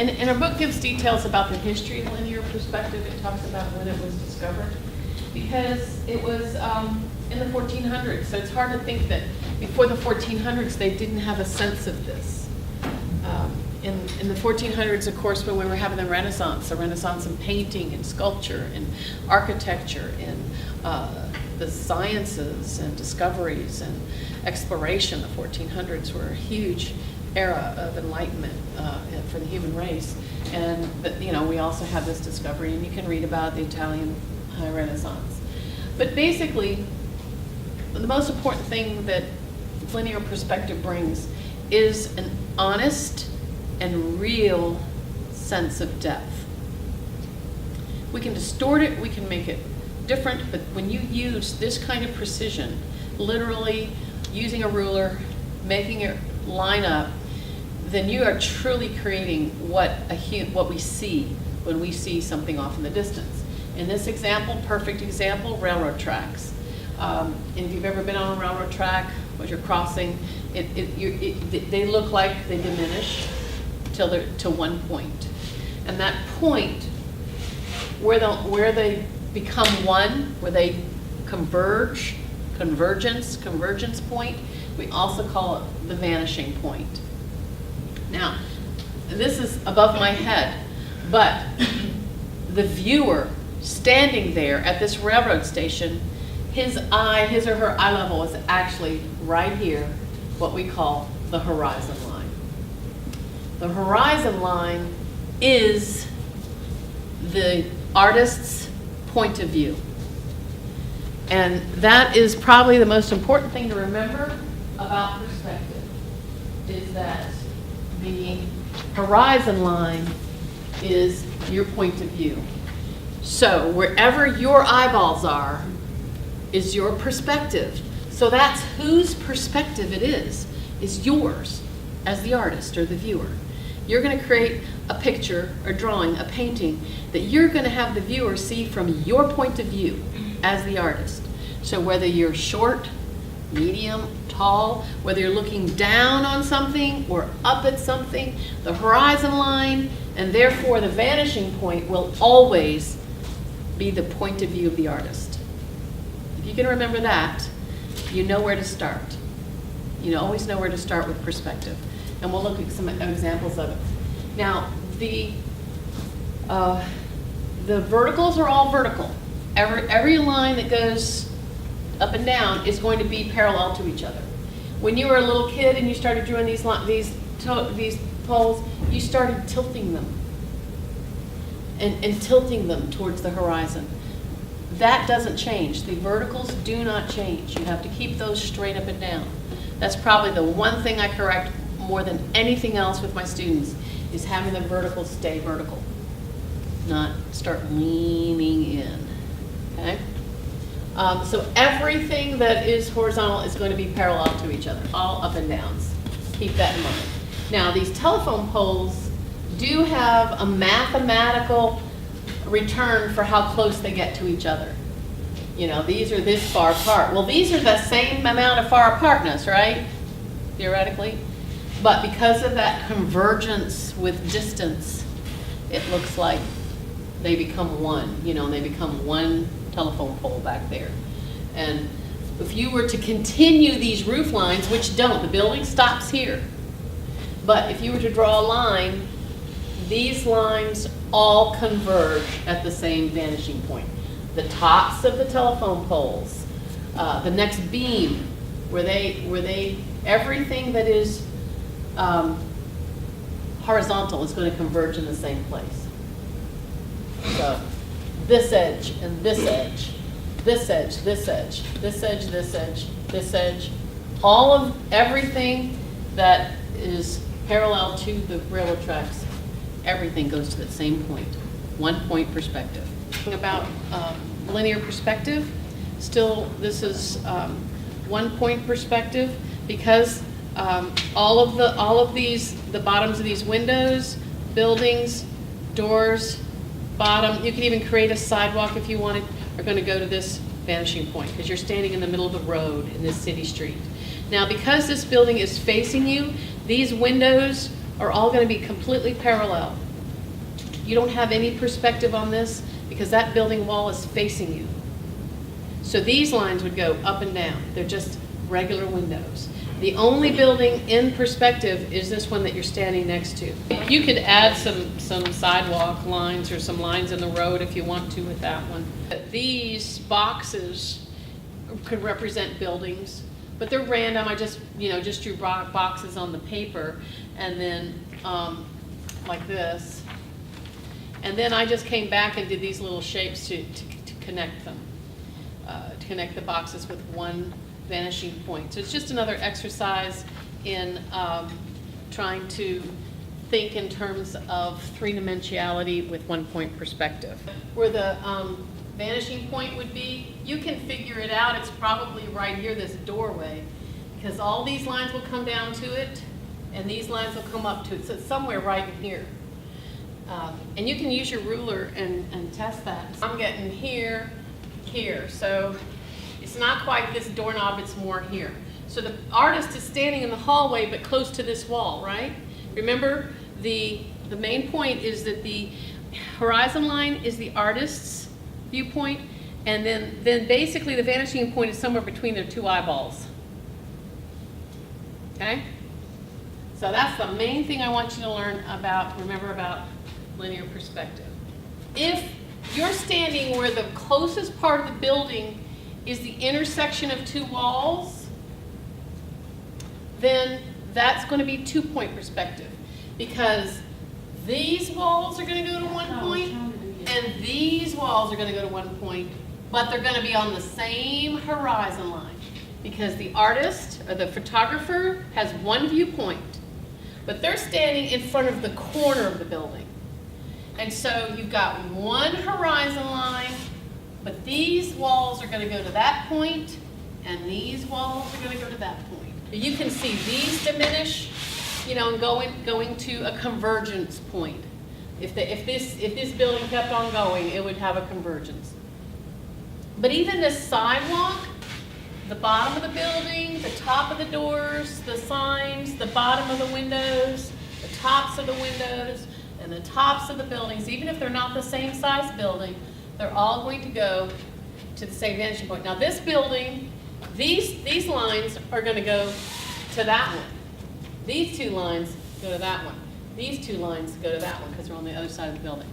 And our book gives details about the history of linear perspective. It talks about when it was discovered, because it was in the 1400s. So it's hard to think that before the 1400s they didn't have a sense of this. In the 1400s, of course, when we were having the Renaissance in painting and sculpture and architecture and the sciences and discoveries and exploration, the 1400s were a huge era of enlightenment for the human race. And we also have this discovery, and you can read about the Italian Renaissance. But basically, the most important thing that linear perspective brings is an honest and real sense of depth. We can distort it, we can make it different, but when you use this kind of precision, literally using a ruler, making it line up, then you are truly creating what we see when we see something off in the distance. In this example, perfect example, railroad tracks. And if you've ever been on a railroad track, as you're crossing, they look like they diminish till they're to one point. And that point, where they become one, where they converge, convergence point, we also call it the vanishing point. Now, this is above my head, but the viewer standing there at this railroad station, his or her eye level is actually right here, what we call the horizon line. The horizon line is the artist's point of view. And that is probably the most important thing to remember about perspective, is that the horizon line is your point of view. So wherever your eyeballs are is your perspective. So that's whose perspective it is yours as the artist or the viewer. You're going to create a picture, a drawing, a painting that you're going to have the viewer see from your point of view as the artist. So whether you're short, medium, tall, whether you're looking down on something or up at something, the horizon line and therefore the vanishing point will always be the point of view of the artist. If you can remember that, you know where to start. You always know where to start with perspective. And we'll look at some examples of it. Now, the verticals are all vertical. Every line that goes up and down is going to be parallel to each other. When you were a little kid and you started drawing these poles, you started tilting them and tilting them towards the horizon. That doesn't change. The verticals do not change. You have to keep those straight up and down. That's probably the one thing I correct more than anything else with my students, is having the verticals stay vertical, not start leaning in, okay? So everything that is horizontal is going to be parallel to each other, all up and downs. Keep that in mind. Now, these telephone poles do have a mathematical return for how close they get to each other. These are this far apart. Well, these are the same amount of far apartness, right? Theoretically. But because of that convergence with distance, it looks like they become one. They become one telephone pole back there. And if you were to continue these roof lines, which don't, the building stops here. But if you were to draw a line, these lines all converge at the same vanishing point. The tops of the telephone poles, the next beam, where they everything that is horizontal is going to converge in the same place. So this edge and this edge, this edge, this edge, this edge, this edge, this edge, all of everything that is parallel to the railroad tracks, everything goes to that same point, one point perspective. About linear perspective, still this is one point perspective, because all of these, the bottoms of these windows, buildings, doors, bottom, you can even create a sidewalk if you wanted, are going to go to this vanishing point because you're standing in the middle of the road in this city street. Now, because this building is facing you, these windows are all going to be completely parallel. you don't have any perspective on this because that building wall is facing you. So these lines would go up and down. They're just regular windows. The only building in perspective is this one that you're standing next to. You could add some sidewalk lines or some lines in the road if you want to with that one. These boxes could represent buildings, but they're random. I just drew boxes on the paper, and then like this. And then I just came back and did these little shapes to connect them, to connect the boxes with one vanishing point. So it's just another exercise in trying to think in terms of three-dimensionality with one-point perspective. Where the vanishing point would be, you can figure it out. It's probably right here, this doorway, because all these lines will come down to it, and these lines will come up to it. So it's somewhere right in here. And you can use your ruler and test that. I'm getting here, here. So it's not quite this doorknob, it's more here. So the artist is standing in the hallway but close to this wall, right? Remember, the main point is that the horizon line is the artist's viewpoint, and then basically the vanishing point is somewhere between their two eyeballs. Okay? So that's the main thing I want you to learn about, remember about linear perspective. If you're standing where the closest part of the building is the intersection of two walls, then that's going to be two-point perspective, because these walls are going to go to one point and these walls are going to go to one point, but they're going to be on the same horizon line, because the artist or the photographer has one viewpoint, but they're standing in front of the corner of the building. And so you've got one horizon line, but these walls are going to go to that point, and these walls are going to go to that point. You can see these diminish, and going to a convergence point. If this building kept on going, it would have a convergence. But even this sidewalk, the bottom of the building, the top of the doors, the signs, the bottom of the windows, the tops of the windows, and the tops of the buildings, even if they're not the same size building, they're all going to go to the same vanishing point. Now this building, these lines are going to go to that one. These two lines go to that one. These two lines go to that one because they're on the other side of the building.